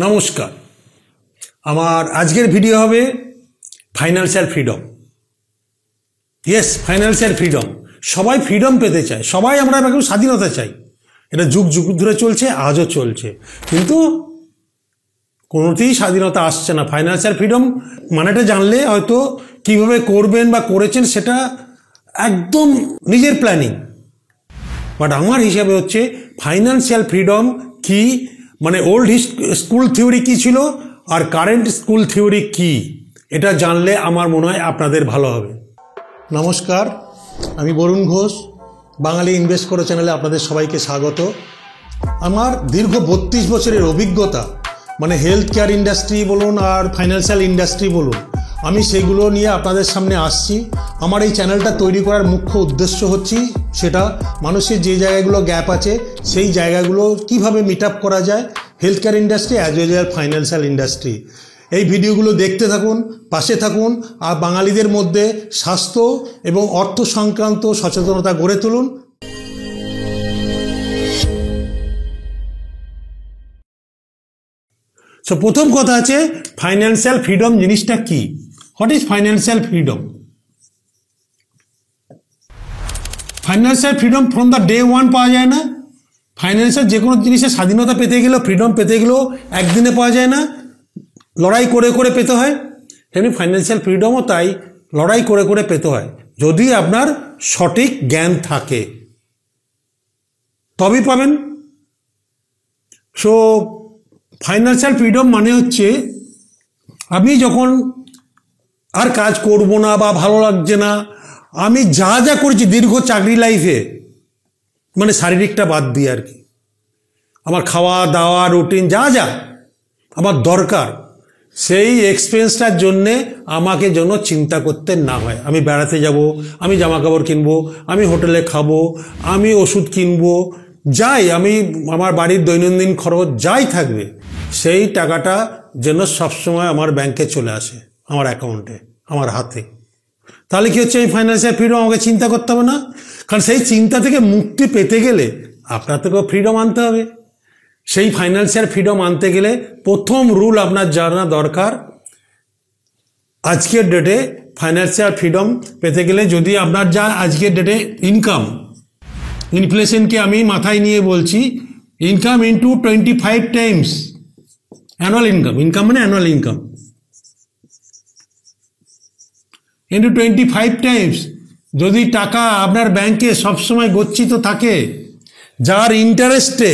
নমস্কার। আমার আজকের ভিডিও হবে financial freedom. Yes, financial freedom. সবাই ফ্রিডম পেতে চায়, সবাই আমরা একটু স্বাধীনতা চাই। এটা যুগ যুগ ধরে চলছে, আজও চলছে, কিন্তু কোনোতেই স্বাধীনতা আসছে না। ফাইন্যান্সিয়াল ফ্রিডম মানেটা জানলে হয়তো কিভাবে করবেন বা করেছেন সেটা একদম নিজের প্ল্যানিং। বাট আমার হিসাবে হচ্ছে ফাইন্যান্সিয়াল ফ্রিডম কি, মানে ওল্ড স্কুল থিওরি কী ছিল আর কারেন্ট স্কুল থিওরি কি, এটা জানলে আমার মনে হয় আপনাদের ভালো হবে। নমস্কার, আমি বরুণ ঘোষ, বাঙালি ইনভেস্ট করো চ্যানেলে আপনাদের সবাইকে স্বাগত। আমার দীর্ঘ 32 বছরের অভিজ্ঞতা, মানে হেলথ কেয়ার ইন্ডাস্ট্রি বলুন আর ফাইন্যান্সিয়াল ইন্ডাস্ট্রি বলুন, আমি সেগুলো নিয়ে আপনাদের সামনে আসছি। আমার এই চ্যানেলটা তৈরি করার মুখ্য উদ্দেশ্য হচ্ছে সেটা মানুষের যে জায়গাগুলো গ্যাপ আছে সেই জায়গাগুলো কিভাবে মিট আপ করা যায় health care industry as well as financial industry. এই ভিডিওগুলো দেখতে থাকুন, পাশে থাকুন, আর বাঙালিদের মধ্যে স্বাস্থ্য এবং অর্থ সংক্রান্ত সচেতনতা গড়ে তুলুন। সো প্রথম কথা আছে ফাইন্যান্সিয়াল ফ্রিডম জিনিসটা কি। What is financial freedom? Financial freedom from the day one পাওয়া যায় না। ফাইন্যান্সিয়াল যে কোনো জিনিসের স্বাধীনতা পেতে গেলেও, ফ্রিডম পেতে গেলেও একদিনে পাওয়া যায় না, লড়াই করে করে পেতে হয়। তেমনি ফাইন্যান্সিয়াল ফ্রিডমও তাই লড়াই করে করে পেতে হয়, যদি আপনার সঠিক জ্ঞান থাকে তবেই পাবেন। সো ফাইন্যান্সিয়াল ফ্রিডম মানে হচ্ছে আমি যখন আর কাজ করব না বা ভালো লাগছে না, আমি যা যা করেছি দীর্ঘ চাকরি লাইফে, মানে শারীরিকটা বাদ দিয়ে আর কি, আমার খাওয়া দাওয়া রুটিন যা যা আমার দরকার, সেই এক্সপেন্সটার জন্যে আমাকে যেন চিন্তা করতে না হয়। আমি বেড়াতে যাব, আমি জামা কাপড় কিনবো, আমি হোটেলে খাবো, আমি ওষুধ কিনবো, যাই আমি আমার বাড়ির দৈনন্দিন খরচ যাই থাকবে, সেই টাকাটা যেন সবসময় আমার ব্যাংকে চলে আসে, আমার অ্যাকাউন্টে, আমার হাতে। তাহলে কি হচ্ছে, এই ফাইন্যান্সিয়াল ফ্রিডম আমাকে চিন্তা করতে হবে না। কারণ সেই চিন্তা থেকে মুক্তি পেতে গেলে আপনার থেকেও ফ্রিডম আনতে হবে। সেই ফাইন্যান্সিয়াল ফ্রিডম আনতে গেলে প্রথম রুল আপনার জানা দরকার, আজকের ডেটে ফাইন্যান্সিয়াল ফ্রিডম পেতে গেলে যদি আপনার যা আজকের ডেটে ইনকাম, ইনফ্লেশনকে আমি মাথায় নিয়ে বলছি, income into 25 Times annual income, income মানে অ্যানুয়াল ইনকাম ইন্টু 25 টাইমস, যদি টাকা আপনার ব্যাংকে সবসময় গচ্ছিত থাকে, যার ইন্টারেস্টে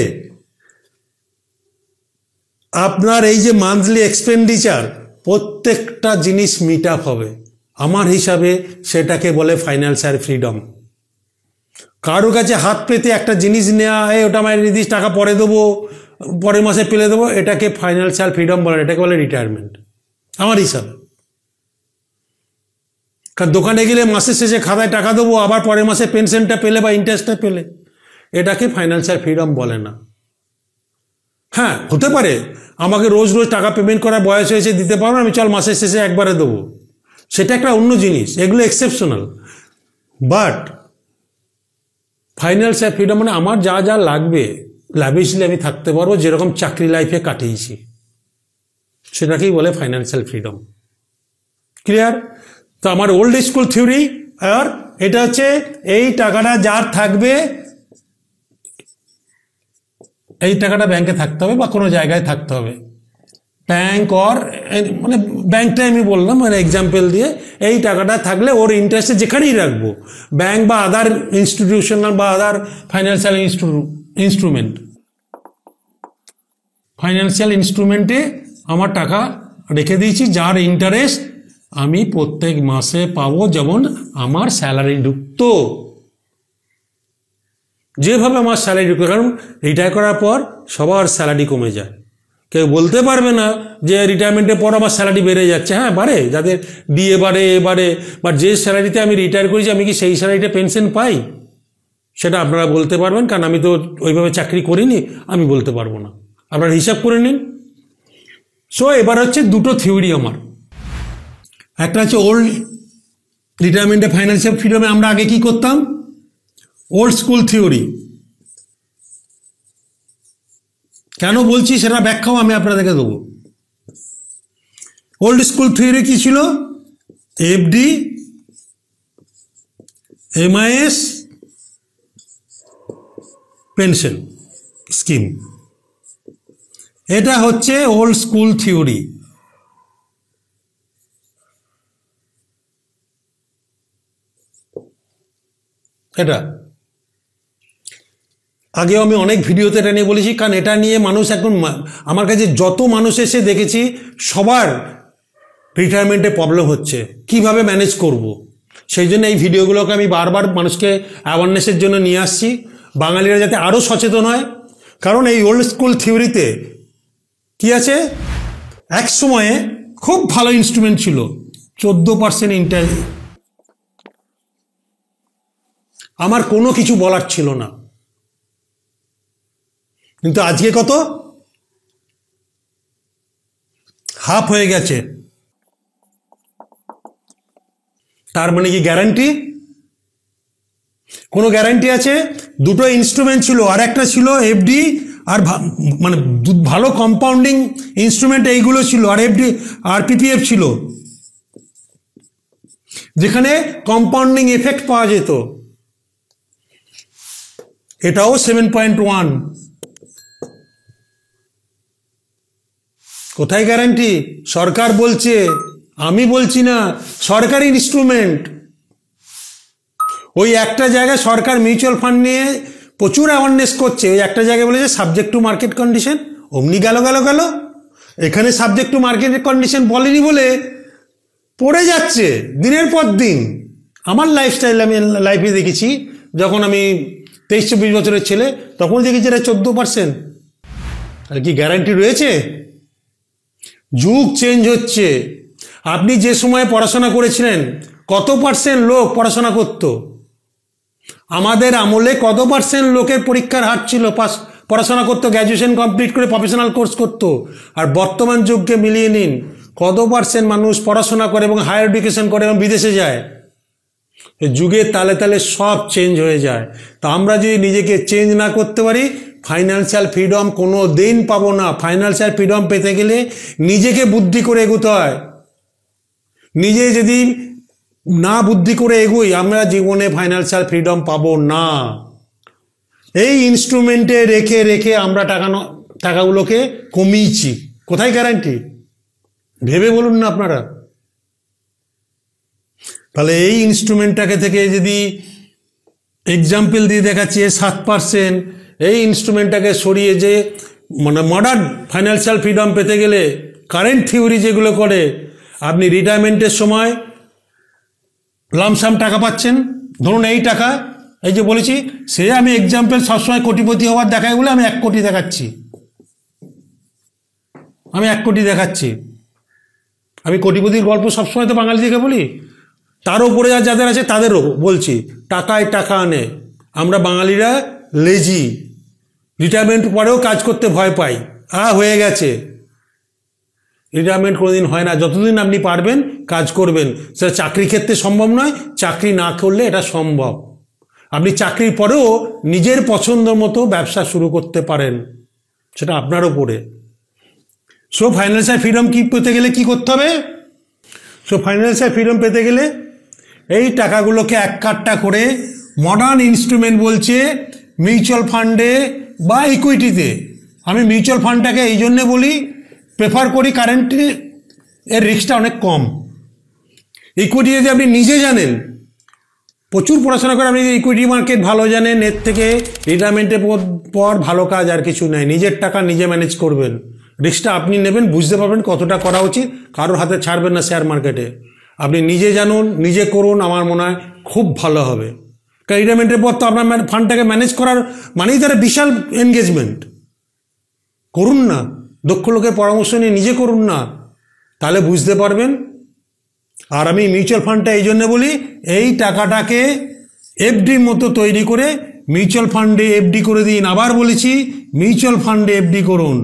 আপনার এই যে মান্থলি এক্সপেন্ডিচার প্রত্যেকটা জিনিস মিট আপ হবে, আমার হিসাবে সেটাকে বলে ফাইন্যান্সিয়াল ফ্রিডম। কারো কাছে হাত পেতে একটা জিনিস নেওয়া, ওটা আমার নির্দিষ্ট টাকা পরে দেবো, পরের মাসে পেলে দেবো, এটাকে ফাইন্যান্সিয়াল ফ্রিডম বলে, এটাকে বলে রিটায়ারমেন্ট আমার হিসাবে। কারণ দোকানে গেলে মাসের শেষে খাতায় টাকা দেবো, আবার পরের মাসে পেনশনটা পেলে বা ইন্টারেস্টটা পেলে, এটাকে ফাইন্যান্সিয়াল ফ্রিডম বলে না। হ্যাঁ, হতে পারে আমাকে রোজ রোজ টাকা পেমেন্ট করার বয়স হয়েছে, দিতে পারবো না, আমি চল মাসের শেষে একবারে দেবো, সেটা একটা অন্য জিনিস, এগুলো এক্সেপশনাল। বাট ফাইন্যান্সিয়াল ফ্রিডম মানে আমার যা যা লাগবে ল্যাভিশলি আমি থাকতে পারবো, যেরকম চাকরি লাইফে কাটিয়েছি, সেটাকেই বলে ফাইন্যান্সিয়াল ফ্রিডম। ক্লিয়ার? তো আমার ওল্ড স্কুল থিওরি আর এটা হচ্ছে, এই টাকাটা যার থাকবে, এই টাকাটা ব্যাংকে থাকতে হবে বা কোনো জায়গায় থাকতে হবে, ব্যাংক অর, মানে ব্যাংকটাই আমি বললাম মানে এক্সাম্পল দিয়ে, এই টাকাটা থাকলে ওর ইন্টারেস্টে যেখানেই রাখবো, ব্যাংক বা আদার ইনস্টিটিউশনাল বা আদার ফাইন্যান্সিয়াল ইনস্ট্রুমেন্ট, ফাইন্যান্সিয়াল ইনস্ট্রুমেন্টে আমার টাকা রেখে দিয়েছি, যার ইন্টারেস্ট আমি প্রত্যেক মাসে পাবো, যেমন আমার স্যালারি ঢুকতো, যেভাবে আমার স্যালারি ঢুকতো। কারণ রিটায়ার করার পর সবার স্যালারি কমে যায়, কেউ বলতে পারবে না যে রিটায়ারমেন্টের পর আমার স্যালারি বেড়ে যাচ্ছে। হ্যাঁ, বাড়ে, যাদের ডিএ বাড়ে, এ বাড়ে, বাট যে স্যালারিতে আমি রিটায়ার করেছি আমি কি সেই স্যালারিতে পেনশন পাই, সেটা আপনারা বলতে পারবেন, কারণ আমি তো ওইভাবে চাকরি করিনি, আমি বলতে পারবো না, আপনারা হিসাব করে নিন। সো এবার হচ্ছে দুটো থিওরি আমার, একটা হচ্ছে ওল্ড রিটায়ারমেন্টে ফাইন্যান্সিয়াল ফ্রিডমে আমরা আগে কি করতাম, ওল্ড স্কুল থিওরি, কেন বলছি সেটা ব্যাখ্যাও আমি আপনাদেরকে দেবো। ওল্ড স্কুল থিওরি কি ছিল? এফডি, এমআইএস, পেনশন স্কিম, এটা হচ্ছে ওল্ড স্কুল থিওরি। এটা আগেও আমি অনেক ভিডিওতে এটা নিয়ে বলেছি, কারণ এটা নিয়ে মানুষ এখন, আমার কাছে যত মানুষ এসে দেখেছি সবার রিটায়ারমেন্টে প্রবলেম হচ্ছে, কিভাবে ম্যানেজ করব। সেই জন্য এই ভিডিওগুলোকে আমি বারবার মানুষকে অ্যাওয়ারনেসের জন্য নিয়ে আসছি, বাঙালিরা যাতে আরও সচেতন হয়। কারণ এই ওল্ড স্কুল থিওরিতে কি আছে, এক সময়ে খুব ভালো ইনস্ট্রুমেন্ট ছিল, 14% ইন্টারেস্ট, আমার কোনো কিছু বলার ছিল না। কিন্তু আজকে কত? হাফ হয়ে গেছে। তার মানে কি গ্যারান্টি? কোনো গ্যারান্টি আছে? দুটো ইনস্ট্রুমেন্ট ছিল, আর একটা ছিল এফডি, আর মানে ভালো কম্পাউন্ডিং ইনস্ট্রুমেন্ট এইগুলো ছিল, আর এফডি আর পিপিএফ ছিল, যেখানে কম্পাউন্ডিং এফেক্ট পাওয়া যেত। এটাও 7.1। কোথায় গ্যারান্টি? সরকার বলছে, আমি বলছি না, সরকারি ইনস্ট্রুমেন্ট। ওই একটা জায়গায় সরকার মিউচুয়াল ফান্ড নিয়ে প্রচুর অ্যাওয়ারনেস করছে, ওই একটা জায়গায় বলেছে সাবজেক্ট টু মার্কেট কন্ডিশন, অমনি গেল। এখানে সাবজেক্ট টু মার্কেট কন্ডিশন বলেনি বলে পড়ে যাচ্ছে দিনের পর দিন। আমার লাইফস্টাইল আমি লাইফে দেখেছি, যখন আমি 23-24 বছরের ছেলে, তখন দেখেছি এটা 14%। আর কি গ্যারান্টি রয়েছে? যুগ চেঞ্জ হচ্ছে। আপনি যে সময় পড়াশোনা করেছিলেন কত পার্সেন্ট লোক পড়াশোনা করত? আমাদের আমলে কত পার্সেন্ট লোকের পরীক্ষার হার ছিল, পড়াশোনা করতো, গ্র্যাজুয়েশন কমপ্লিট করে প্রফেশনাল কোর্স করতো। আর বর্তমান যুগকে মিলিয়ে নিন, কত পার্সেন্ট মানুষ পড়াশোনা করে এবং হায়ার এডুকেশন করে এবং বিদেশে যায়। যুগের তালে তালে সব চেঞ্জ হয়ে যায়। তা আমরা যদি নিজেকে চেঞ্জ না করতে পারি, ফাইন্যান্সিয়াল ফ্রিডম কোনো দিন পাবো না। ফাইন্যান্সিয়াল ফ্রিডম পেতে গেলে নিজেকে বুদ্ধি করে এগোতে হয়। নিজে যদি না বুদ্ধি করে এগোই, আমরা জীবনে ফাইন্যান্সিয়াল ফ্রিডম পাবো না। এই ইনস্ট্রুমেন্টে রেখে রেখে আমরা টাকাগুলোকে কমিয়েছি। কোথায় গ্যারান্টি? ভেবে বলুন না আপনারা। তাহলে এই ইনস্ট্রুমেন্টটাকে থেকে যদি এক্সাম্পল দিয়ে দেখাচ্ছি 7%, এই ইনস্ট্রুমেন্টটাকে সরিয়ে যে মানে মডার্ন ফাইন্যান্সিয়াল ফ্রিডম পেতে গেলে কারেন্ট থিওরি যেগুলো করে, আপনি রিটায়ারমেন্টের সময় লামসাম টাকা পাচ্ছেন, ধরুন এই টাকা, এই যে বলেছি, সে আমি এক্সাম্পল সবসময় কোটিপতি হওয়ার দেখায় বলে আমি 1 কোটি দেখাচ্ছি। আমি কোটিপতির গল্প সবসময় তো বাঙালিদেরকে বলি, তার উপরে যাদের আছে তাদেরও বলছি, টাকায় টাকা আনে। আমরা বাঙালিরা লেজি, রিটায়ারমেন্ট পরেও কাজ করতে ভয় পাই। হয়ে গেছে, রিটায়ারমেন্ট কোনোদিন হয় না। যতদিন আপনি পারবেন কাজ করবেন। সেটা চাকরি ক্ষেত্রে সম্ভব নয়, চাকরি না করলে এটা সম্ভব। আপনি চাকরির পরেও নিজের পছন্দ মতো ব্যবসা শুরু করতে পারেন, সেটা আপনার উপরে। সো ফাইন্যান্সিয়াল ফ্রিডম কি পেতে গেলে কি করতে হবে? ফাইন্যান্সিয়াল ফ্রিডম পেতে গেলে এই টাকাগুলোকে এক কাট্টা করে মডার্ন ইনস্ট্রুমেন্ট বলছে মিউচুয়াল ফান্ডে বা ইকুইটিতে। আমি মিউচুয়াল ফান্ডটাকে এই জন্যে বলি, প্রেফার করি, কারেন্টলি এর রিস্কটা অনেক কম। ইকুইটি যদি আপনি নিজে জানেন, প্রচুর পড়াশোনা করে আপনি ইকুইটি মার্কেট ভালো জানেন, এর থেকে রিটায়ারমেন্টের পর ভালো কাজ আর কিছু নেই। নিজের টাকা নিজে ম্যানেজ করবেন, রিস্কটা আপনি নেবেন, বুঝতে পারবেন কতটা করা উচিত, কারোর হাতে ছাড়বেন না শেয়ার মার্কেটে। আপনি নিজে জানুন, নিজে করুন, আমার মনে হয় খুব ভালো হবে। কারণ রিটায়ারমেন্টের পর তো আপনার ফান্ডটাকে ম্যানেজ করার মানেই তারা বিশাল এনগেজমেন্ট। করুন না, দক্ষ লোকের পরামর্শ নিয়ে নিজে করুন না, তাহলে বুঝতে পারবেন। আর আমি মিউচুয়াল ফান্ডটা এই জন্য বলি, এই টাকাটাকে এফডির মতো তৈরি করে মিউচুয়াল ফান্ডে এফডি করে দিন। আবার বলেছি, মিউচুয়াল ফান্ডে এফডি করুন,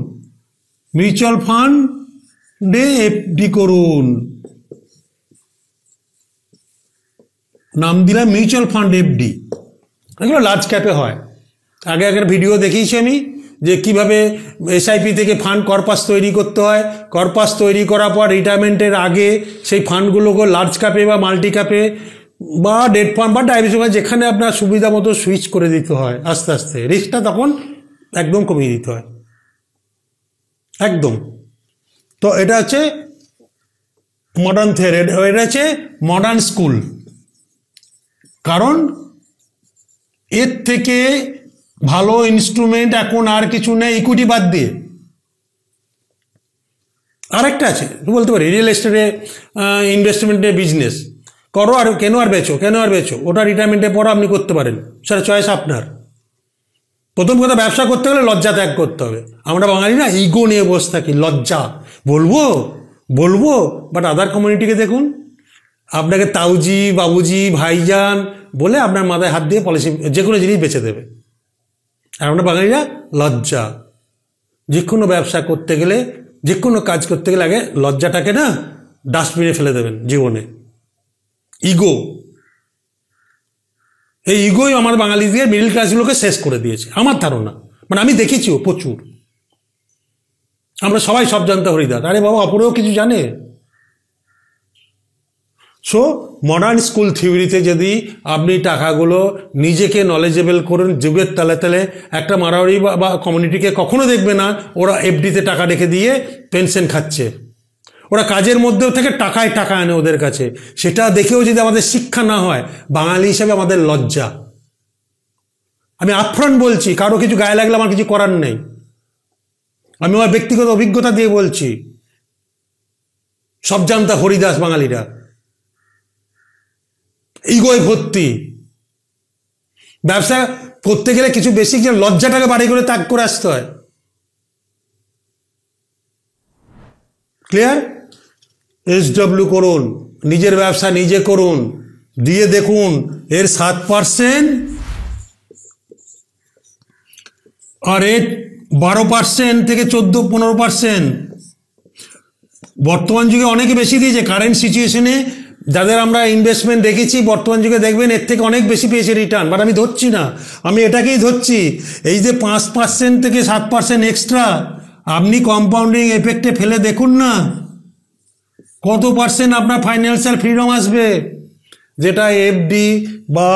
মিউচুয়াল ফান্ডে এফডি করুন। নাম দিলাম মিউচুয়াল ফান্ড এফডি। এগুলো লার্জ ক্যাপে হয়। আগের ভিডিও দেখিয়েছি আমি, যে কিভাবে এসআইপি থেকে ফান্ড কর্পাস তৈরি করতে হয়, কর্পাস তৈরি করার পর রিটায়ারমেন্টের আগে সেই ফান্ডগুলোকে লার্জ ক্যাপে বা মাল্টি ক্যাপে বা ডেট ফান্ড বা ডাইভার্সিফাই যেখানে আপনার সুবিধা মতো সুইচ করে দিতে হয়, আস্তে আস্তে রিস্কটা তখন একদম কমিয়ে দিতে হয় একদম। তো এটা হচ্ছে মডার্ন থিওরি, এটা হচ্ছে মডার্ন স্কুল। কারণ এর থেকে ভালো ইনস্ট্রুমেন্ট এখন আর কিছু নেই ইকুইটি বাদ দিয়ে। আরেকটা আছে বলতে পারি রিয়েল এস্টেটে ইনভেস্টমেন্টের বিজনেস করো, আর কেন আর বেচো, ওটা রিটায়ারমেন্টে পর আপনি করতে পারেন, সেটা চয়েস আপনার। প্রথম কথা, ব্যবসা করতে গেলে লজ্জা ত্যাগ করতে হবে। আমরা বাঙালি না ইগো নিয়ে বসে থাকি, লজ্জা, বলবো বাট আদার কমিউনিটিকে দেখুন, আপনাকে তাউজি, বাবুজি, ভাইজান বলে আপনার মাথায় হাত দিয়ে পলিসি যে কোনো জিনিস বেচে দেবে। আর আমরা বাঙালিরা লজ্জা, যে কোনো ব্যবসা করতে গেলে, যে কোনো কাজ করতে গেলে আগে লজ্জাটাকে না ডাস্টবিনে ফেলে দেবেন জীবনে। ইগো, এই ইগোই আমার বাঙালিদের মিডল ক্লাসগুলোকে শেষ করে দিয়েছে আমার ধারণা, মানে আমি দেখেছিও প্রচুর। আমরা সবাই সব জানতে হরিদাস, আরে বাবা অপরেও কিছু জানে। সো মডার্ন স্কুল থিওরিতে যদি আপনি টাকাগুলো নিজেকে নলেজেবল করেন, যুগের তালে তালে একটা মারাওয়ারি বা কমিউনিটিকে কখনো দেখবে না ওরা এফডিতে টাকা রেখে দিয়ে পেনশন খাচ্ছে, ওরা কাজের মধ্যেও থেকে টাকায় টাকা আনে ওদের কাছে। সেটা দেখেও যদি আমাদের শিক্ষা না হয়, বাঙালি হিসেবে আমাদের লজ্জা। আমি আপফ্রন্ট বলছি, কারো কিছু গায়ে লাগলে আমার কিছু করার নেই, আমি আমার ব্যক্তিগত অভিজ্ঞতা দিয়ে বলছি। সব জানতা হরিদাস বাঙালিরা, ইগোয় ভর্তি। ব্যবসা করতে গেলে কিছু বেসিক লজ্জাটাকে বাড়ি করে ত্যাগ করে আসতে হয়। ক্লিয়ার? SW করুন, নিজের ব্যবসা নিজে করুন, দিয়ে দেখুন এর 7% আর এর 12% থেকে 14-15%। বর্তমান যুগে অনেকে বেশি দিয়েছে, কারেন্ট সিচুয়েশনে যাদের আমরা ইনভেস্টমেন্ট দেখেছি বর্তমান যুগে দেখবেন এর থেকে অনেক বেশি পেয়েছে রিটার্ন। বাট আমি ধরছি না, আমি এটাকেই ধরছি, এই যে 5% থেকে 7% এক্সট্রা আপনি কম্পাউন্ডিং এফেক্টে ফেলে দেখুন না কত পার্সেন্ট আপনার ফাইন্যান্সিয়াল ফ্রিডম আসবে, যেটা এফডি বা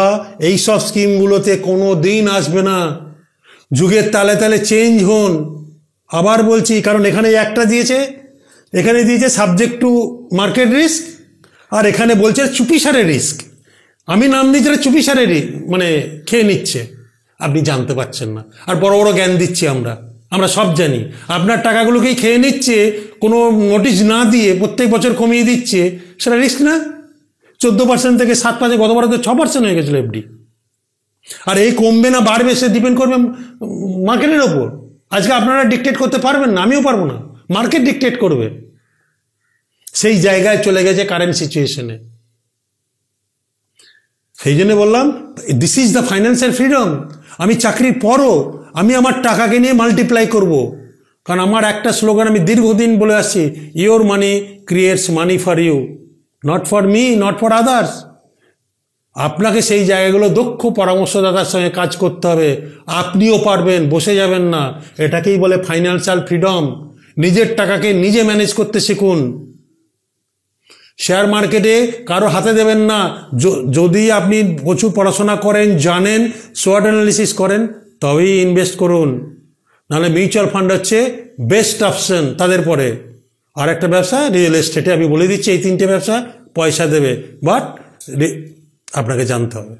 এইসব স্কিমগুলোতে কোনো দিন আসবে না। যুগের তালে তালে চেঞ্জ হন। আবার বলছি, কারণ এখানে একটা দিয়েছে, এখানে দিয়েছে সাবজেক্ট টু মার্কেট রিস্ক, আর এখানে বলছে চুপিসারে রিস্ক। আমি নাম দিয়েছি চুপিসারে মানে খেয়ে নিচ্ছে, আপনি জানতে পারছেন না। আর বড় বড় জ্ঞান দিচ্ছি আমরা সব জানি। আপনার টাকাগুলোকেই খেয়ে নিচ্ছে কোনো নোটিশ না দিয়ে, প্রত্যেক বছর কমিয়ে দিচ্ছে, সেটা রিস্ক না? 14% থেকে 7%, গতবার তো 6% হয়ে গেছিলো এফডি। আর এই কমবে না বাড়বে সে ডিপেন্ড করবে মার্কেটের ওপর। আজকে আপনারা ডিকটেট করতে পারবেন না, আমিও পারবো না, মার্কেট ডিকটেট করবে। সেই জায়গায় চলে গেছে কারেন্ট সিচুয়েশনে। সেই জন্য বললাম this is the financial freedom. আমি চাকরির পরও আমি আমার টাকাকে নিয়ে মাল্টিপ্লাই করব। কারণ আমার একটা স্লোগান আমি দীর্ঘদিন বলে আসছি, your money creates money for you, not for me, not for others. আপনাকে সেই জায়গাগুলো দক্ষ পরামর্শদাতার সঙ্গে কাজ করতে হবে। আপনিও পারবেন, বসে যাবেন না। এটাকেই বলে ফাইন্যান্সিয়াল ফ্রিডম। নিজের টাকাকে নিজে ম্যানেজ করতে শিখুন। শেয়ার মার্কেটে কারো হাতে দেবেন না। যদি আপনি প্রচুর পড়াশোনা করেন, জানেন, সোয়াট অ্যানালিসিস করেন, তবেই ইনভেস্ট করুন। নাহলে মিউচুয়াল ফান্ড হচ্ছে বেস্ট অপশন তাদের পরে। আর একটা ব্যবসা রিয়েল এস্টেটে, আমি বলে দিচ্ছি এই 3টে ব্যবসা পয়সা দেবে, বাট আপনাকে জানতে হবে।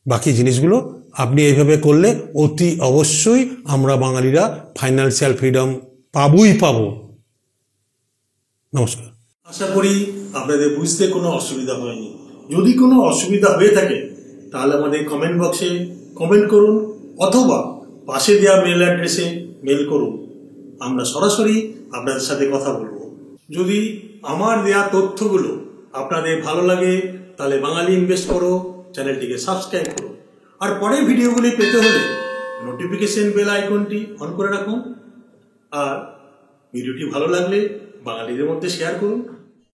বাকি জিনিসগুলো আপনি এইভাবে করলে অতি অবশ্যই আমরা বাঙালিরা ফাইন্যান্সিয়াল ফ্রিডম পাবই পাবো। নমস্কার। আশা করি আপনাদের বুঝতে কোনো অসুবিধা হয়নি। যদি কোনো অসুবিধা হয়ে থাকে তাহলে আমাদের কমেন্ট বক্সে কমেন্ট করুন, অথবা পাশে দেওয়া মেল অ্যাড্রেসে মেল করুন। আমরা সরাসরি আপনাদের সাথে কথা বলবো। যদি আমার দেওয়া তথ্যগুলো আপনাদের ভালো লাগে তাহলে বাঙালি ইনভেস্ট করো চ্যানেলটিকে সাবস্ক্রাইব করো। আর পরের ভিডিওগুলি পেতে হলে নোটিফিকেশন বেল আইকনটি অন করে রাখুন। আর ভিডিওটি ভালো লাগলে বাঙালিদের মধ্যে শেয়ার করুন।